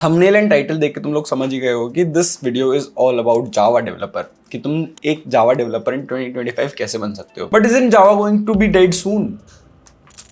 Thumbnail and title देख के तुम लोग समझ ही गए हो कि this video is all about Java developer, कि तुम एक जावा डेवलपर इन 2025 कैसे बन सकते हो। But is in Java going to be dead soon?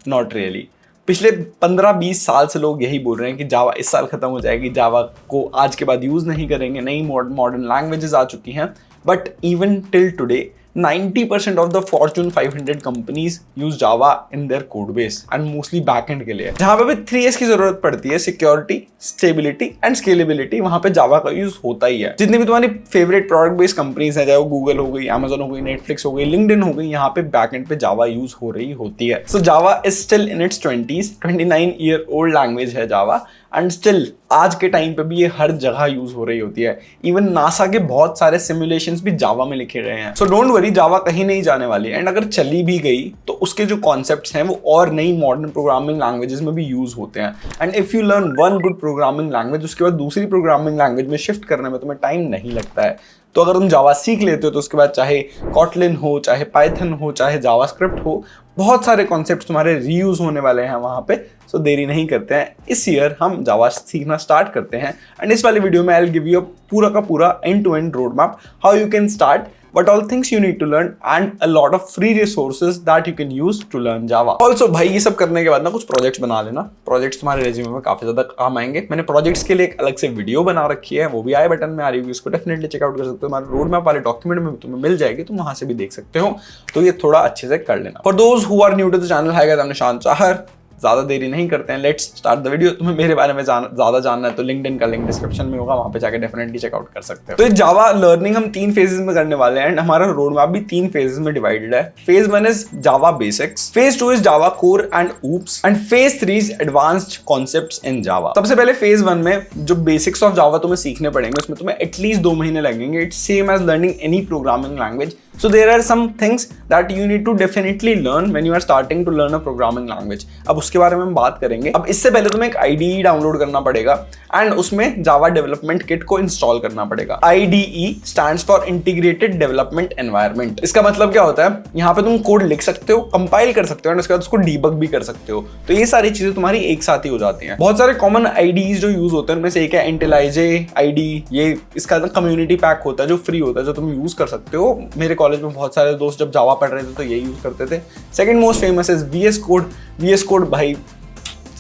Not really. पिछले 15-20 साल से लोग यही बोल रहे हैं कि जावा इस साल खत्म हो जाएगी, जावा को आज के बाद यूज नहीं करेंगे, नई मॉडर्न लैंग्वेजेस आ चुकी हैं। But even till today 90% of the Fortune 500 companies use Java in their code base and mostly backend के लिए। जहाँ पे भी 3S की जरूरत पड़ती है, सिक्योरिटी, स्टेबिलिटी एंड स्केलेबिलिटी, वहाँ पे जावा का यूज होता ही है। जितनी भी तुम्हारी फेवरेट प्रोडक्ट बेस्ड कंपनीज हैं, चाहे वो गूगल हो गई, अमेजन हो गई, नेटफ्लिक्स हो गई, लिंक्डइन हो गई, यहाँ पे बैकएंड पे जावा यूज हो रही होती है। So Java is still in its 20s, 29-year-old language है जावा, एंड स्टिल आज के टाइम पे भी ये हर जगह यूज हो रही होती है। इवन नासा के बहुत सारे सिमुलेशंस भी जावा में लिखे गए हैं। सो डोंट वरी, जावा कहीं नहीं जाने वाली है। एंड अगर चली भी गई तो उसके जो कॉन्सेप्ट्स हैं वो और नई मॉडर्न प्रोग्रामिंग लैंग्वेजेस में भी यूज होते हैं। And if you learn one good programming language, उसके बाद दूसरी प्रोग्रामिंग लैंग्वेज में शिफ्ट करने में तुम्हें टाइम नहीं लगता है। तो अगर तुम जावा सीख लेते हो तो उसके बाद चाहे कॉटलिन हो, चाहे पाइथन हो, चाहे जावास्क्रिप्ट हो, बहुत सारे कॉन्सेप्ट्स तुम्हारे रीयूज होने वाले हैं वहां पे। सो देरी नहीं करते हैं, इस ईयर हम जावा सीखना स्टार्ट करते हैं। एंड इस वाले वीडियो में आई विल गिव यू पूरा का पूरा end to end road map, how you can start, what all things you need to learn and a lot of free resources that you can use to learn Java. Also भाई, ये सब करने के बाद ना कुछ प्रोजेक्ट्स बना लेना। प्रोजेक्ट्स तुम्हारे रेज्यूमे में काफी ज्यादा काम आएंगे। मैंने प्रोजेक्ट्स के लिए एक अलग से वीडियो बना रखी है, वो भी आई बटन में आ रही होगी, उसको डेफिनेटली चेकआउट कर सकते हो। हमारे रोड मैप वाले डॉक्यूमेंट में तुम्हें मिल जाएगी, तुम वहां से भी देख सकते हो। तो ये थोड़ा अच्छे से कर लेना। For those who are new to the channel, hi guys, I am Nishant Chahar. ज्यादा देरी नहीं करते हैं, लेट्स स्टार्ट द वीडियो। तुम्हें मेरे बारे में ज्यादा जानना है तो लिंक्डइन का लिंक डिस्क्रिप्शन में होगा, वहां पे जाके डेफिनेटली चेकआउट कर सकते हो। तो जावा लर्निंग हम 3 फेजेस में करने वाले हैं एंड हमारा रोड मैप भी 3 फेजेस में डिवाइडेड है। Phase 1 is Java basics, phase 2 is Java core and OOPs, and phase 3 is advanced concepts in Java. सबसे पहले फेज 1 में जो बेसिक्स ऑफ जावा तुम्हें सीखने पड़ेंगे, उसमें तुम्हें एटलीस्ट 2 महीने लगेंगे। It's same as learning any programming language. So there are some things that you need to definitely learn when you are starting to learn a programming language. अब उसके बारे में हम बात करेंगे। अब इससे पहले तुम्हें एक IDE डाउनलोड करना पड़ेगा एंड उसमें जावा डेवलपमेंट किट को इंस्टॉल करना पड़ेगा। IDE stands for Integrated Development Environment। इसका मतलब क्या होता है, यहाँ पे तुम कोड लिख सकते हो, कंपाइल कर सकते हो एंड उसके बाद उसको डीबग भी कर सकते हो। तो ये सारी चीजें तुम्हारी एक साथ ही हो जाती हैं। बहुत सारे कॉमन IDEs जो यूज होते हैं उनमें से एक है IntelliJ IDE। ये इसका कम्युनिटी पैक होता है जो फ्री होता है, जो तुम यूज कर सकते हो। मेरे कॉलेज में बहुत सारे दोस्त जब जावा पढ़ रहे थे तो ये यूज करते थे। Second most famous is VS code. VS code भाई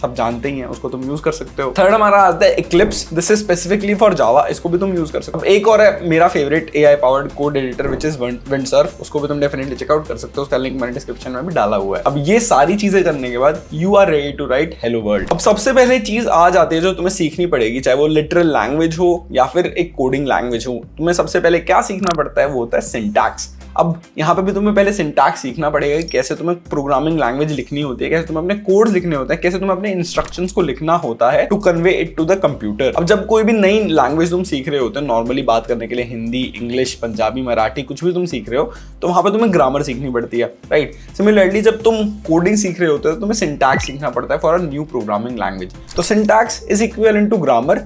सब जानते ही हैं, उसको तुम यूज कर सकते हो। थर्ड हमारा आता है Eclipse। This is specifically for Java, इसको भी तुम यूज कर सकते हो। एक और है मेरा favourite AI powered code editor which is Windsurf, उसको भी तुम डेफिनेटली चेकआउट कर सकते हो। उसका लिंक मैंने डिस्क्रिप्शन में भी डाला हुआ है। अब ये सारी चीजें करने के बाद you are ready to write hello world. अब सबसे पहले चीज आ जाती है जो तुम्हें सीखनी पड़ेगी, चाहे वो लिटरल लैंग्वेज हो या फिर एक कोडिंग लैंग्वेज हो। तुम्हें सबसे पहले क्या सीखना पड़ता है, वो होता है सिंटैक्स। अब यहाँ पे भी तुम्हें पहले सिंटैक्स सीखना पड़ेगा कि कैसे तुम्हें प्रोग्रामिंग लैंग्वेज लिखनी होती है, कैसे तुम्हें अपने कोड्स लिखने होते हैं, कैसे तुम्हें अपने इंस्ट्रक्शंस को लिखना होता है to convey it to the computer. अब जब कोई भी नई लैंग्वेज तुम सीख रहे होते हो, नॉर्मली बात करने के लिए हिंदी, इंग्लिश, पंजाबी, मराठी, कुछ भी तुम सीख रहे हो, तो वहां पे तुम्हें ग्रामर सीखनी पड़ती है, राइट। सिमिलरली जब तुम कोडिंग सीख रहे होते हो तो तुम्हें सिंटैक्स सीखना पड़ता है for a new programming language. तो syntax is equivalent to grammar,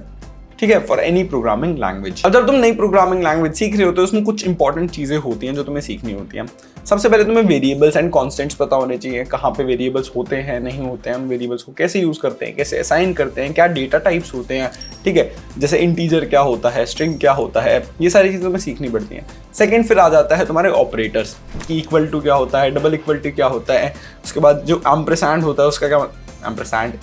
ठीक है, फॉर एनी प्रोग्रामिंग लैंग्वेज। अब जब तुम नई प्रोग्रामिंग लैंग्वेज सीख रहे होते हो उसमें कुछ इंपॉर्टेंट चीजें होती हैं जो तुम्हें सीखनी होती हैं। सबसे पहले तुम्हें वेरिएबल्स एंड कॉन्स्टेंट्स पता होने चाहिए, कहाँ पे वेरिएबल्स होते हैं, नहीं होते हैं, हम वेरिएबल्स को कैसे यूज करते हैं, कैसे असाइन करते हैं, क्या डेटा टाइप्स होते हैं, ठीक है, जैसे इंटीजर क्या होता है, स्ट्रिंग क्या होता है, ये सारी चीजें तुम्हें सीखनी पड़ती हैं। सेकंड फिर आ जाता है तुम्हारे ऑपरेटर्स, कि इक्वल टू क्या होता है, डबल इक्वल टू क्या होता है, उसके बाद जो एम्परसैंड होता है उसका क्या, एम्परसैंड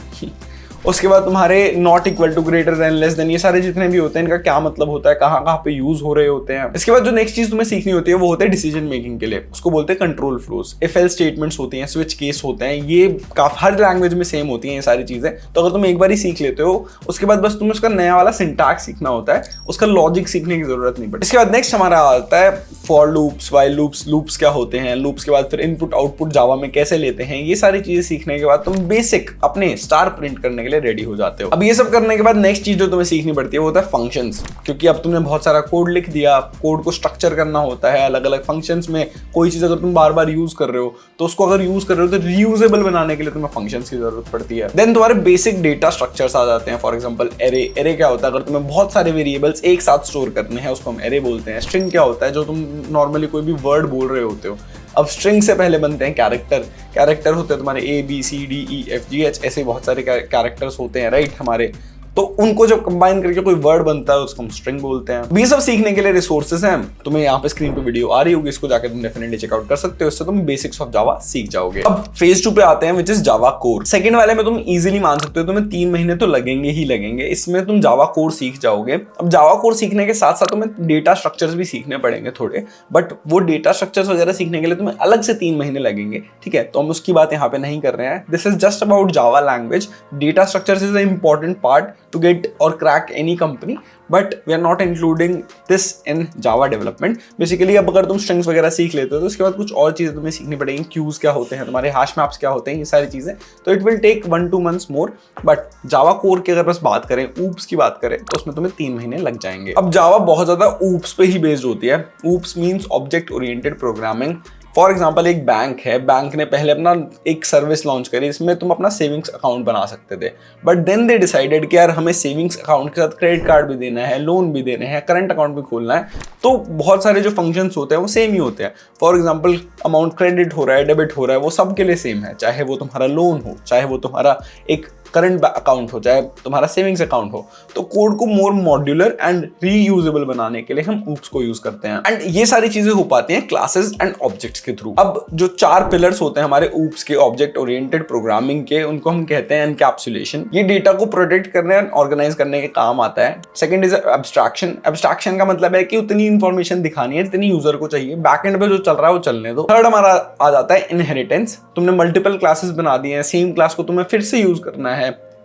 उसके बाद तुम्हारे not equal to, greater than, less than, ये सारे जितने भी होते हैं इनका क्या मतलब होता है, कहाँ कहाँ पे यूज हो रहे होते हैं। इसके बाद जो नेक्स्ट चीज तुम्हें सीखनी होती है वो होता है डिसीजन मेकिंग के लिए, उसको बोलते हैं control flows. If else statements होती हैं, स्विच केस होते हैं, ये हर लैंग्वेज में सेम होती हैं ये सारी चीजें। तो अगर तुम एक बार ही सीख लेते हो उसके बाद बस तुम्हें उसका नया वाला सिंटैक्स सीखना होता है, उसका लॉजिक सीखने की जरूरत नहीं पड़ती। इसके बाद नेक्स्ट हमारा आता है for loops, while loops. Loops क्या होते हैं, लूप्स के बाद फिर इनपुट आउटपुट जावा में कैसे लेते हैं, ये सारी चीजें सीखने के बाद तुम बेसिक अपने स्टार प्रिंट करने के लिए रेडी हो जाते हो। अब ये सब करने के बाद नेक्स्ट चीज जो तुम्हें सीखनी पड़ती है वो होता है फंक्शंस, क्योंकि अब तुमने बहुत सारा कोड लिख दिया, कोड को स्ट्रक्चर करना होता है अलग अलग फंक्शंस में। कोई चीज अगर तुम बार बार यूज कर रहे हो तो उसको अगर यूज कर रहे हो तो रीयूजेबल बनाने के लिए तुम्हें फंक्शंस की जरूरत पड़ती है। देन तुम्हारे बेसिक डेटा स्ट्रक्चर्स आ जाते हैं। For example array. एरे क्या होता है, अगर तुम्हें बहुत सारे वेरिएबल्स एक साथ स्टोर करने हैं उसको हम एरे बोलते हैं। स्ट्रिंग क्या होता है, जो तुम नॉर्मली कोई भी वर्ड बोल रहे होते हो। अब स्ट्रिंग से पहले बनते हैं कैरेक्टर। कैरेक्टर होते हैं तुम्हारे A B C D E F G H, ऐसे बहुत सारे कैरेक्टर्स होते हैं, राइट हमारे। तो उनको जब कंबाइन करके कोई वर्ड बनता है उसको हम स्ट्रिंग बोलते हैं। ये सब सीखने के लिए रिसोर्सेज हैं, तुम्हें यहाँ पे स्क्रीन पे वीडियो आ रही होगी, इसको जाकर तुम डेफिनेटली चेकआउट कर सकते हो, इससे तुम बेसिक्स ऑफ जावा सीख जाओगे। अब फेज 2 पे आते हैं, which is Java core. Second वाले में तुम इजीली मान सकते हो तुम्हें 3 महीने तो लगेंगे ही लगेंगे, इसमें तुम जावा कोर सीख जाओगे। अब जावा कोर सीखने के साथ साथ तुम्हें डेटा स्ट्रक्चर्स भी सीखने पड़ेंगे थोड़े, बट वो डेटा स्ट्रक्चर्स वगैरह सीखने के लिए तुम्हें अलग से 3 महीने लगेंगे, ठीक है, तो हम उसकी बात यहाँ पे नहीं कर रहे हैं। This is just about Java language. Data structures is an important part to get or crack any company, but we are not including this in Java development. Basically अब अगर तुम strings वगैरह सीख लेते हो तो उसके बाद कुछ और चीज़ें तुम्हें सीखनी पड़ेंगी, queues क्या होते हैं, तुम्हारे hash maps क्या होते हैं, ये सारी चीज़ें, तो it will take 1-2 months more. But Java core की अगर बस बात करें, oops की बात करें, तो उसमें तुम्हें 3 महीने लग जाएंगे। अब Java बहुत ज़्यादा oops पे ही बेस्ड होती है। oops means object oriented programming। For example एक बैंक है, बैंक ने पहले अपना एक सर्विस लॉन्च करी, इसमें तुम अपना सेविंग्स अकाउंट बना सकते थे, बट देन दे डिसाइडेड कि यार हमें सेविंग्स अकाउंट के साथ क्रेडिट कार्ड भी देना है, लोन भी देने हैं, करंट अकाउंट भी खोलना है, तो बहुत सारे जो फंक्शंस होते हैं वो सेम ही होते हैं। फॉर एग्जाम्पल अमाउंट क्रेडिट हो रहा है, डेबिट हो रहा है, वो सबके लिए सेम है, चाहे वो तुम्हारा लोन हो, चाहे वो तुम्हारा एक करंट अकाउंट हो, चाहे तुम्हारा सेविंग्स अकाउंट हो। तो कोड को मोर मॉड्यूलर एंड रीयूजेबल बनाने के लिए हम oops को यूज करते हैं, एंड ये सारी चीजें हो पाती हैं क्लासेस एंड ऑब्जेक्ट्स के थ्रू। अब जो 4 पिलर्स होते हैं हमारे oops के, ऑब्जेक्ट ओरिएंटेड प्रोग्रामिंग के, उनको हम कहते हैं एनकैप्सुलेशन। ये डेटा को प्रोटेक्ट करने एंड ऑर्गेनाइज करने के काम आता है। Second is abstraction. एब्स्ट्रैक्शन का मतलब है कि उतनी इंफॉर्मेशन दिखानी है जितनी यूजर को चाहिए, बैकएंड पे जो चल रहा है वो चलने दो। थर्ड हमारा आ जाता है इनहेरिटेंस। तुमने मल्टीपल क्लासेस बना दी हैं, सेम क्लास को तुम्हें फिर से यूज करना है,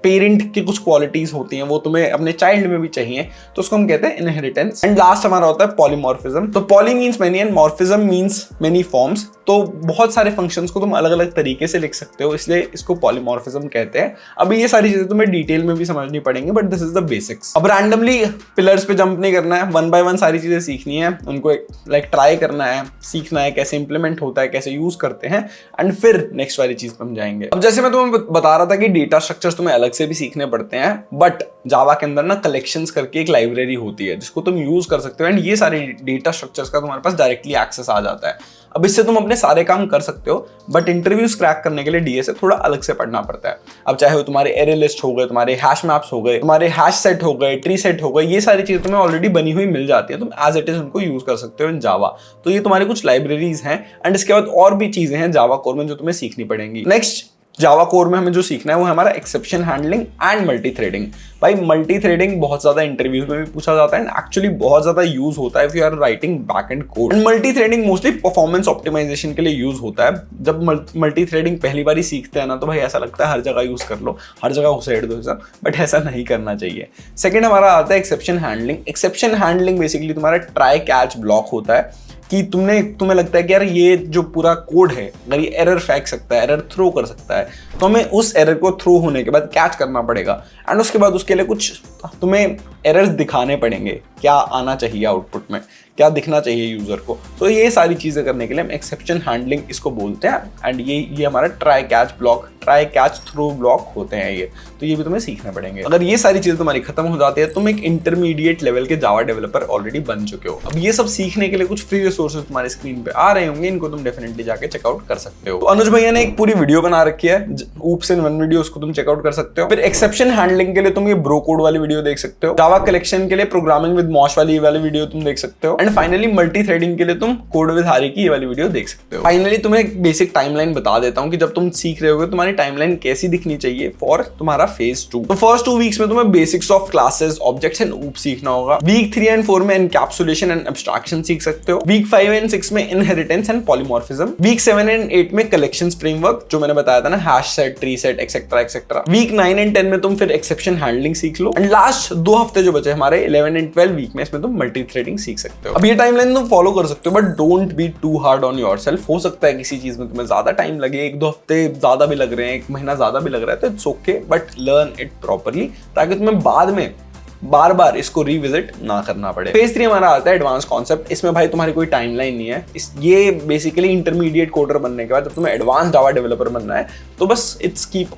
पेरेंट की कुछ क्वालिटीज होती हैं वो तुम्हें अपने चाइल्ड में भी चाहिए, तो उसको हम कहते हैं इनहेरिटेंस। एंड लास्ट हमारा होता है पॉलीमॉर्फिज्म। तो poly means many and morphism means many forms. तो बहुत सारे फंक्शंस को तुम अलग अलग तरीके से लिख सकते हो, इसलिए इसको पॉलीमॉर्फिज्म कहते हैं। अभी ये सारी चीजें तुम्हें डिटेल में भी समझनी पड़ेंगी, but this is the basics. अब रैंडमली पिलर्स पे जंप नहीं करना है, 1 by 1 सारी चीजें सीखनी है, उनको लाइक ट्राई करना है, सीखना है कैसे इंप्लीमेंट होता है, कैसे यूज करते हैं, एंड फिर नेक्स्ट वाली चीज पे हम जाएंगे। अब जैसे मैं तुम्हें बता रहा था कि डेटा स्ट्रक्चर्स तुम्हें अलग से भी सीखने पड़ते हैं, बट जावा के अंदर ना कलेक्शंस करके एक लाइब्रेरी होती है जिसको तुम यूज कर सकते हो, एंड ये सारे डेटा स्ट्रक्चर्स का तुम्हारे पास डायरेक्टली एक्सेस आ जाता है। अब इससे तुम अपने सारे काम कर सकते हो, बट इंटरव्यूज क्रैक करने के लिए डीए से थोड़ा अलग से पढ़ना पड़ता है। अब चाहे वो तुम्हारे एरे लिस्ट हो गए, तुम्हारे हैश मैप्स हो गए, तुम्हारे हैश सेट हो गए, ट्री सेट हो गए, ये सारी चीजें तुम्हें ऑलरेडी बनी हुई मिल जाती है, तुम एज इट इज उनको यूज कर सकते हो इन जावा। तो ये तुम्हारी कुछ लाइब्रेरीज हैं, एंड इसके बाद और भी चीजें हैं जावा कोर में जो तुम्हें सीखनी पड़ेंगी। नेक्स्ट जावा कोर में हमें जो सीखना है वो हमारा exception handling and multi threading. भाई मल्टी थ्रेडिंग बहुत ज्यादा इंटरव्यूज में भी पूछा जाता है, एंड एक्चुअली बहुत ज्यादा यूज होता है if you are writing backend code. And multi threading mostly performance optimization के लिए यूज होता है। जब मल्टी थ्रेडिंग पहली बार सीखते हैं ना, तो भाई ऐसा लगता है हर जगह यूज कर लो, हर जगह घुसेड़ दो, बट ऐसा नहीं करना चाहिए। सेकेंड हमारा आता है exception handling. Exception handling basically तुम्हारा ट्राई कैच ब्लॉक होता है कि तुम्हें लगता है कि यार ये जो पूरा कोड है अगर ये एरर फेंक सकता है, एरर थ्रो कर सकता है, तो हमें उस एरर को थ्रो होने के बाद कैच करना पड़ेगा, एंड उसके बाद उसके लिए कुछ तुम्हें एरर्स दिखाने पड़ेंगे, क्या आना चाहिए आउटपुट में, क्या दिखना चाहिए यूजर को। तो ये सारी चीजें करने के लिए हम एक्सेप्शन हैंडलिंग इसको बोलते हैं, एंड ये हमारा try catch block, try catch throw block होते हैं ये, तो ये भी तुम्हें सीखने पड़ेंगे। अगर ये सारी चीजें तुम्हारी खत्म हो जाती है, तुम एक इंटरमीडिएट लेवल के जावा डेवलपर ऑलरेडी बन चुके हो। अब ये सब सीखने के लिए कुछ फ्री रिसोर्सेज तुम्हारे स्क्रीन पे आ रहे होंगे, इनको तुम डेफिनेटली जाके चेकआउट कर सकते हो। तो अनुज भैया ने एक पूरी वीडियो बना रखी है, oops in one वीडियो, उसको तुम चेकआउट कर सकते हो। फिर एक्सेप्शन हैंडलिंग के लिए तुम ये ब्रो कोड वाली वीडियो देख सकते हो, जावा कलेक्शन के लिए प्रोग्रामिंग विद मॉश वाली वीडियो तुम देख सकते हो, एंड फाइनली मल्टी थ्रेडिंग के लिए तुम कोड विद हारी की ये वाली वीडियो देख सकते हो। फाइनली तुम्हें एक बेसिक टाइमलाइन बता देता हूं कि जब तुम सीख रहे होगे तुम्हारी टाइमलाइन कैसी दिखनी चाहिए फॉर तुम्हारा फेज 2। तो फर्स्ट 2 वीक्स में तुम्हें basics of classes, objects and oops सीखना होगा। वीक 3 एंड 4 में एनकैप्सुलेशन एंड एब्स्ट्रैक्शन सीख सकते हो। वीक 5 एंड 6 में inheritance and polymorphism. Week 7 and 8 में कलेक्शंस फ्रेमवर्क जो मैंने बताया था ना, hash set, tree set, etcetera etcetera. Week 9 and 10 में तुम फिर एक्सेप्शन हैंडलिंग सीख लो, एंड लास्ट 2 हफ्ते जो बचे हमारे 11 एंड 12 वीक में, इसमें तुम मल्टी थ्रेडिंग सीख सकते हो। अब ये टाइमलाइन तुम फॉलो कर सकते हो, but don't be too hard on yourself. हो सकता है किसी चीज में तुम्हें ज्यादा टाइम लगे, 1-2 हफ्ते ज्यादा भी लग रहे हैं, 1 महीना ज्यादा भी लग रहा है, तो it's okay, but learn it properly, ताकि तुम्हें बाद में बार बार इसको रिविजिट ना करना पड़े। फेज 3 हमारा आता है एडवांस कॉन्सेप्ट। इसमें भाई तुम्हारी कोई टाइमलाइन नहीं है, ये बेसिकली इंटरमीडिएट कोडर बनने के बाद जब तुम्हें एडवांस जावा डेवलपर बनना है, तो बस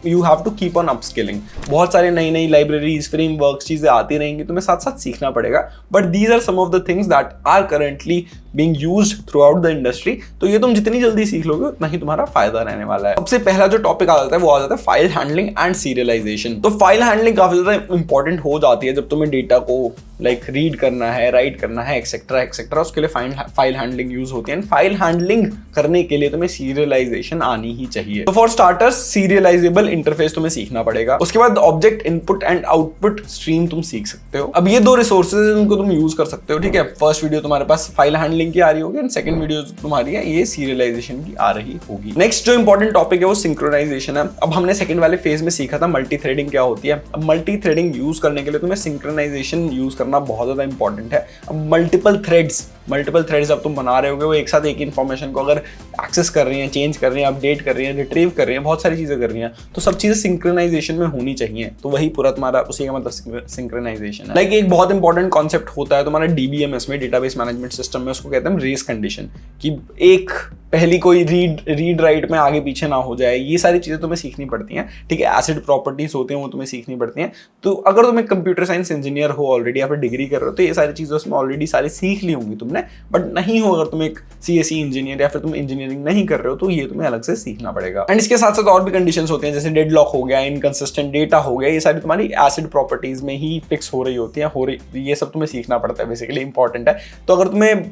you have to keep on upskilling. बहुत सारे नई लाइब्रेरीज, फ्रेमवर्क्स, चीजें आती रहेंगी, तुम्हें साथ साथ सीखना पड़ेगा, but these are some of the things that are currently being used throughout the industry. तो ये तुम जितनी जल्दी सीख लोगे उतना ही तुम्हारा फायदा रहने वाला है। सबसे पहला जो टॉपिक आ जाता है वो आ जाता है फाइल हैंडलिंग एंड सीरियलाइजेशन। तो फाइल हैंडलिंग काफी ज्यादा इंपॉर्टेंट हो जाती है जब तुम्हें डेटा को रीड करना है, राइट करना है, एक्सेट्रा एक्सेट्रा, उसके लिए फाइल हैंडलिंग यूज होती है। फाइल हैंडलिंग करने के लिए तुम्हें सीरियलाइजेशन आनी ही चाहिए। तो फॉर स्टार्टर्स सीरियलाइजेबल इंटरफेस तुम्हें सीखना पड़ेगा। उसके बाद object input and output stream तुम सीख सकते हो। अब ये दो रिसोर्सेज है जिनको तुम यूज कर सकते हो, ठीक है। फर्स्ट वीडियो तुम्हारे पास फाइल हैंडलिंग की आ रही होगी एंड सेकंड वीडियो तुम्हारी है ये सीरियलाइजेशन की आ रही होगी। नेक्स्ट जो इंपॉर्टेंट टॉपिक है वो सिंक्रोनाइजेशन है। अब हमने सेकंड वाले फेज में सीखा था मल्टी थ्रेडिंग क्या होती है। अब मल्टी थ्रेडिंग यूज करने के लिए तुम्हें सिंक्रोनाइजेशन यूज करना बहुत ज्यादा इंपॉर्टेंट है। अब मल्टीपल थ्रेड्स जब तुम बना रहे होगे वो एक साथ एक इंफॉर्मेशन को अगर एक्सेस कर रही हैं, चेंज कर रही हैं, अपडेट कर रही हैं, रिट्रीव कर रही हैं, बहुत सारी चीजें कर रही हैं, तो सब चीजें सिंक्रोनाइजेशन में होनी चाहिए। तो वही पूरा तुम्हारा उसी का मतलब सिंक्रोनाइजेशन है। एक बहुत इंपॉर्टेंट कॉन्सेप्ट होता है तुम्हारा डीबीएमएस में, डेटाबेस मैनेजमेंट सिस्टम में, उसको कहते हैं रेस कंडीशन, कि एक पहली कोई रीड राइट में आगे पीछे ना हो जाए। ये सारी चीजें तुम्हें सीखनी पड़ती हैं, ठीक है। एसिड प्रॉपर्टीज होते हैं वो तुम्हें सीखनी पड़ती हैं। तो अगर तुम एक कंप्यूटर साइंस इंजीनियर हो ऑलरेडी या फिर डिग्री कर रहे हो तो ये सारी चीजें उसमें ऑलरेडी सारी सीख ली होंगी तुमने। बट नहीं हो अगर तुम एक सीएसई इंजीनियर या फिर तुम इंजीनियरिंग नहीं कर रहे हो तो ये तुम्हें अलग से सीखना पड़ेगा। एंड इसके साथ साथ और भी कंडीशंस होती हैं जैसे डेडलॉक हो गया, इनकंसिस्टेंट डेटा हो गया, ये सारी तुम्हारी एसिड प्रॉपर्टीज में ही फिक्स हो रही होती है, ये सब तुम्हें सीखना पड़ता है, बेसिकली इंपॉर्टेंट है। तो अगर तुम्हें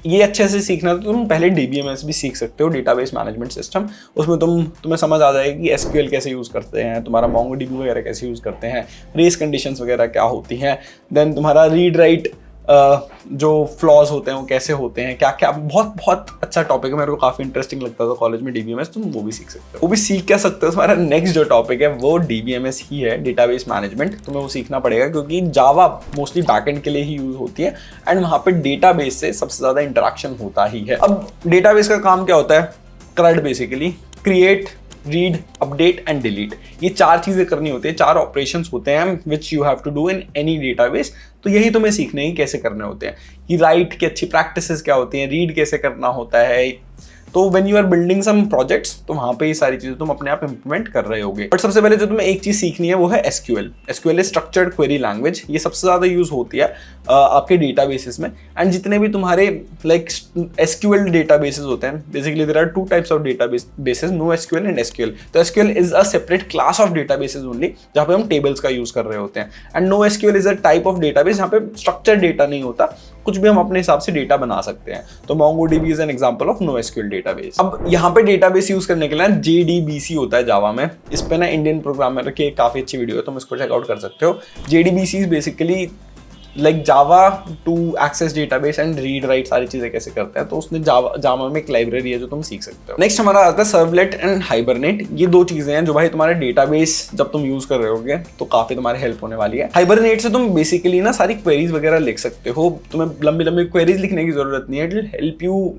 ये अच्छे से सीखना है तो तुम पहले डीबीएमएस भी सीख सकते हो, डेटाबेस मैनेजमेंट सिस्टम। उसमें तुम्हें समझ आ जाएगा कि एसक्यूएल कैसे यूज करते हैं, तुम्हारा मोंगोडीबी वगैरह कैसे यूज करते हैं, रेस कंडीशंस वगैरह क्या होती हैं, देन तुम्हारा रीड राइट जो फ्लॉज होते हैं वो कैसे होते हैं, क्या क्या। बहुत बहुत अच्छा टॉपिक है, मेरे को काफी इंटरेस्टिंग लगता था कॉलेज में डीबीएमएस। तुम वो भी सीख सकते हो, वो भी सीख क्या सकते हो। तुम्हारा नेक्स्ट जो टॉपिक है वो डीबीएमएस ही है, डेटाबेस मैनेजमेंट। तुम्हें वो सीखना पड़ेगा क्योंकि जावा मोस्टली बैकएंड के लिए ही यूज होती है एंड वहां पे डेटाबेस से सबसे ज्यादा इंटरेक्शन होता ही है। अब डेटाबेस का काम क्या होता है, CRUD basically, create, read, update and delete. ये चार चीजें करनी होती है, चार ऑपरेशंस होते हैं which you have to do in any database. तो यही तुम्हें सीखने ही कैसे करने होते हैं कि राइट की अच्छी प्रैक्टिसेस क्या होती हैं, रीड कैसे करना होता है। तो when you are building some projects तो वहां पे ये सारी चीजें तुम अपने आप इंप्लीमेंट कर रहे होगे। बट सबसे पहले जो तुम्हें एक चीज सीखनी है वो है SQL. SQL is structured query language. ये सबसे ज्यादा यूज होती है आपके डेटाबेसेस में। एंड जितने भी तुम्हारे एसक्यूएल डेटाबेसेस होते हैं, basically there are two types of databases, no SQL and SQL. तो SQL is a separate class of databases only जहां पे हम टेबल्स का यूज कर रहे होते हैं। And no SQL is a type of database जहां पे स्ट्रक्चर्ड डेटा नहीं होता, कुछ भी हम अपने हिसाब से डेटा बना सकते हैं। तो MongoDB is an example of no SQL database. अब यहाँ पे डेटाबेस यूज करने के लिए JDBC होता है जावा में। इस पे ना इंडियन प्रोग्रामर की काफी अच्छी वीडियो है, तुम इसको चेकआउट कर सकते हो। JDBC is basically Java to access database and read write सारी चीजें कैसे करते हैं। तो उसने जावा में एक लाइब्रेरी है जो तुम सीख सकते हो। नेक्स्ट हमारा आता है सर्वलेट एंड हाइबरनेट। ये दो चीजें हैं जो भाई तुम्हारे डेटाबेस जब तुम यूज कर रहे होगे तो काफी तुम्हारी हेल्प होने वाली है। हाइबरनेट से तुम बेसिकली ना सारी क्वेरीज वगैरह लिख सकते हो। तुम्हें लंबी लंबी क्वेरीज लिखने की जरूरत नहीं है, it will help you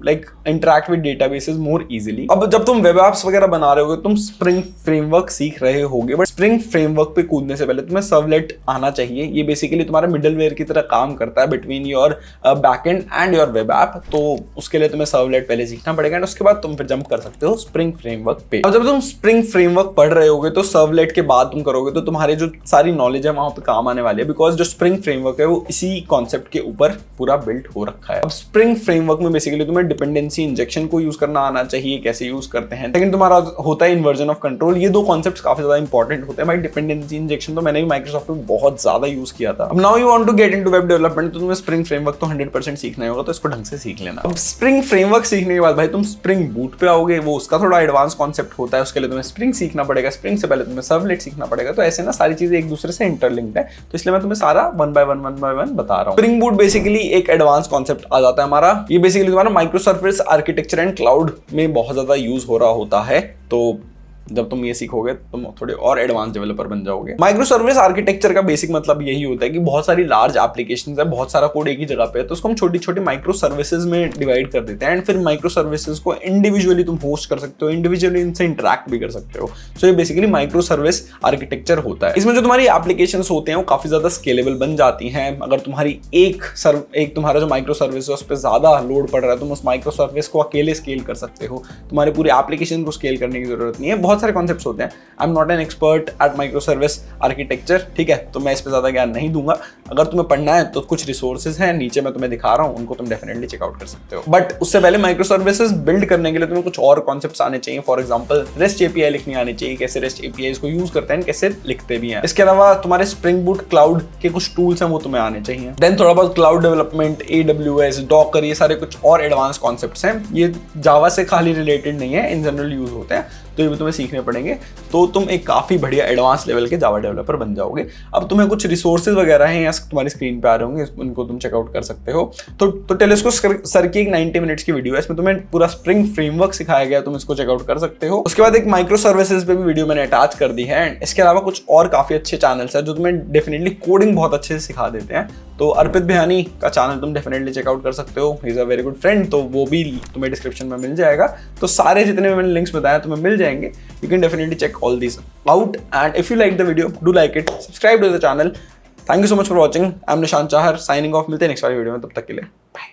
interact with databases more easily. अब जब तुम वेब एप्स वगैरह बना रहे होगे तुम स्प्रिंग फ्रेमवर्क सीख रहे होगे, बट स्प्रिंग फ्रेमवर्क पे कूदने से पहले तुम्हें सर्वलेट आना चाहिए। ये बेसिकली तुम्हारा मिडलवेयर की तरह काम करता है between your backend and your web app. तो उसके लिए तुम्हें सर्वलेट पहले सीखना पड़ेगा एंड उसके बाद तुम फिर जंप कर सकते हो स्प्रिंग फ्रेमवर्क पे। अब जब तुम स्प्रिंग फ्रेमवर्क पढ़ रहे होगे तो सर्वलेट के बाद तुम करोगे तो तुम्हारे जो सारी नॉलेज है वहां पे काम आने वाली है, बिकॉज जो स्प्रिंग फ्रेमवर्क है वो इसी कॉन्सेप्ट के ऊपर पूरा बिल्ड हो रखा है। अब स्प्रिंग फ्रेमवर्क में बेसिकली तुम्हें डिपेंडेंसी इंजेक्शन को यूज करना आना चाहिए, कैसे यूज करते हैं। लेकिन तुम्हारा होता है इन्वर्जन ऑफ कंट्रोल। ये दो कॉन्सेप्ट्स काफी ज्यादा इंपॉर्टेंट होते हैं भाई। डिपेंडेंसी इंजेक्शन तो मैंने भी माइक्रोसॉफ्ट में बहुत ज्यादा यूज किया था। अब now you want to get into web development तो तुम्हें स्प्रिंग फ्रेमवर्क तो 100% सीखना ही होगा, तो इसको ढंग से सीख लेना। अब स्प्रिंग फ्रेमवर्क सीखने के बाद भाई तुम स्प्रिंग बूट पे आओगे, वो उसका थोड़ा एडवांस कॉन्सेप्ट होता है। उसके लिए तुम्हें स्प्रिंग सीखना पड़ेगा, स्प्रिंग से पहले तुम्हें सर्वलेट सीखना पड़ेगा। तो ऐसे ना सारी चीजें एक दूसरे से इंटरलिंक्ड है, तो इसलिए मैं तुम्हें सारा वन बाय वन बता रहा हूँ। स्प्रिंग बूट बेसिकली एक एडवांस कॉन्सेप्ट आ जाता है हमारा। ये बेसिकली तुम्हारा micro service architecture and cloud में बहुत ज्यादा यूज हो रहा होता है। तो जब तुम ये सीखोगे तुम थोड़े और एडवांस डेवलपर बन जाओगे। माइक्रो सर्विस आर्किटेक्चर का बेसिक मतलब यही होता है कि बहुत सारी लार्ज एप्लीकेशंस है, बहुत सारा कोड एक ही जगह पे है, तो उसको हम छोटी छोटी माइक्रो सर्विसेज में डिवाइड कर देते हैं एंड फिर माइक्रो सर्विसेज को इंडिविजुअली तुम होस्ट कर सकते हो, इंडिविजुअली इनसे इंटरेक्ट भी कर सकते हो। सो ये बेसिकली माइक्रो सर्विस आर्किटेक्चर होता है। इसमें जो तुम्हारी एप्लीकेशंस होते हैं वो काफी ज्यादा स्केलेबल बन जाती हैं। अगर तुम्हारी एक तुम्हारा जो माइक्रो सर्विस है उस पर ज्यादा लोड पड़ रहा है, तुम उस माइक्रो सर्विस को अकेले स्केल कर सकते हो। तुम्हारे पूरे एप्लीकेशन को स्केल करने की जरूरत नहीं है। बहुत बहुत सारे कॉन्सेप्ट्स होते हैं। I am not an expert at micro service architecture, ठीक है, तो मैं इस पर ज़्यादा ज्ञान नहीं दूंगा। अगर तुम्हें पढ़ना है तो कुछ रिसोर्सेज हैं नीचे मैं तुम्हें दिखा रहा हूँ, उनको तुम डेफिनेटली चेकआउट कर सकते हो। बट उससे पहले माइक्रो सर्विसेज बिल्ड करने के लिए तुम्हें कुछ और कॉन्सेप्ट्स आने चाहिए। फॉर एग्जाम्पल रेस्ट एपीआई लिखनी आनी चाहिए, कैसे रेस्ट एपीआई को यूज करते हैं, कैसे लिखते भी हैं। इसके अलावा तुम्हारे स्प्रिंग बूट क्लाउड के कुछ टूल्स हैं वो तुम्हें आने चाहिए। देन थोड़ा बहुत क्लाउड डेवलपमेंट, AWS, डॉकर, ये सारे कुछ और एडवांस कॉन्सेप्ट्स हैं। ये जावा से खाली रिलेटेड नहीं है, इन जनरल यूज होते हैं, तो ये भी तुम्हें सीखने पड़ेंगे। तो तुम एक काफी बढ़िया एडवांस लेवल के जावा डेवलपर बन जाओगे। अब तुम्हें कुछ रिसोर्सेज वगैरह हैं, या तुम्हारी स्क्रीन पे आ रहे होंगे, उनको तुम चेकआउट कर सकते हो। तो टेलेस्को सर की एक 90 मिनट्स की वीडियो है, इसमें तुम्हें पूरा स्प्रिंग फ्रेमवर्क सिखाया गया, तुम इसको चेकआउट कर सकते हो। उसके बाद एक माइक्रो सर्विसेज पे भी वीडियो मैंने अटैच कर दी है। इसके अलावा कुछ और काफी अच्छे चैनल्स हैं जो तुम्हें डेफिनेटली कोडिंग बहुत अच्छे से सिखा देते हैं। तो अर्पित बिहानी का चैनल तुम डेफिनेटली चेकआउट कर सकते हो, he is a very good friend, तो वो भी तुम्हें डिस्क्रिप्शन में मिल जाएगा। तो सारे जितने भी मैंने लिंक्स बताया तुम्हें मिल जाएंगे। You can definitely check all these out, and if you like the video, do like it, subscribe to the channel. Thank you so much for watching. I'm Nishant Chahar signing off. मिलते हैं next वाली video में, तब तक के लिए bye.